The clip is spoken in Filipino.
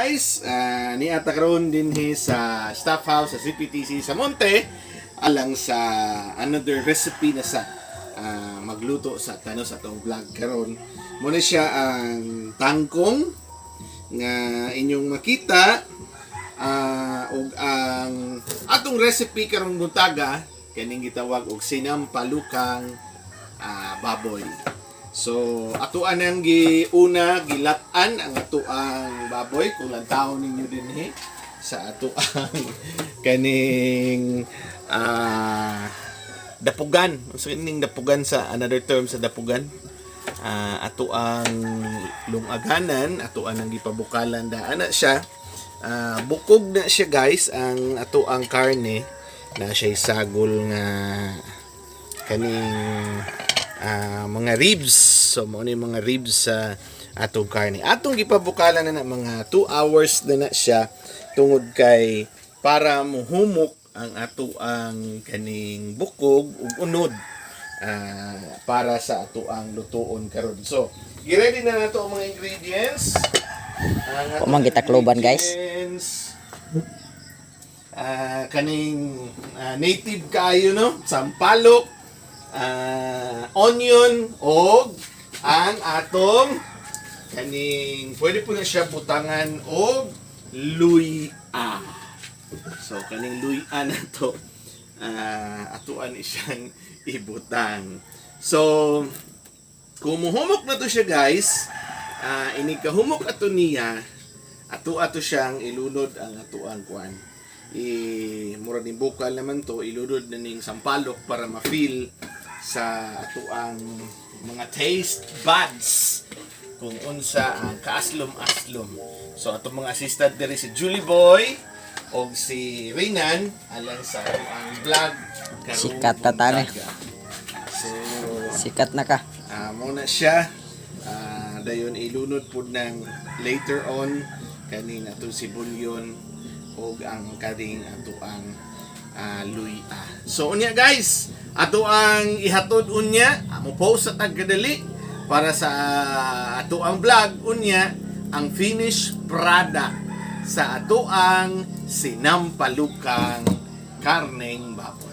guys, niata karon din sa staff house sa CPTC sa Monte alang sa another recipe na sa magluto sa tanos atong vlog karon. Muna siya ang tangkong nga inyong makita ug ang atong recipe karon buntaga kaning gitawag og sinampalukang baboy. So, atuan ang giuna, gilatan ang atuang baboy. Kung lantaon ninyo din sa atuang kaning dapugan. So, ining dapugan sa another term sa dapugan. Atuang lungaganan, atuan ang gipabukalan daan na siya. Bukog na siya guys, ang atuang karne na siya sagol nga kaning mga ribs. So mo ni mga ribs sa atong karne. Atong gipabukalan na mga 2 hours na siya tungod kay para muhumok ang atuang kaning bukog ug unod para sa atuang lutuon karon. So, gi-ready na nato ang mga ingredients. Kumang gitakloban guys. Kaning native kayo no, sampalok, onion og ang atong kaning pwede po na siya butangan og luya. So kaning luya na to atuan siyang ibutang. So kung muhumok na to siya guys, ini kahumok ato niya ato siyang ilunod ang atuang kuan. Mura ni bukal naman to, ilunod na ning sampalok para ma-feel sa atuang mga taste buds kung unsa ang kaaslom-aslom. So atong mga assistant diri si Julie Boy o si Reynan alang sa ang vlog karong Sikat na tani. So Sikat na ka. muna siya dayon ilunod pud ng later on kaning atong sibulyon og ang karing atuang luya. So unya guys, ato ang ihatod unya, mo post sa tagkadali para sa ato ang vlog unya ang finished product sa ato ang sinampalukang karneng baboy.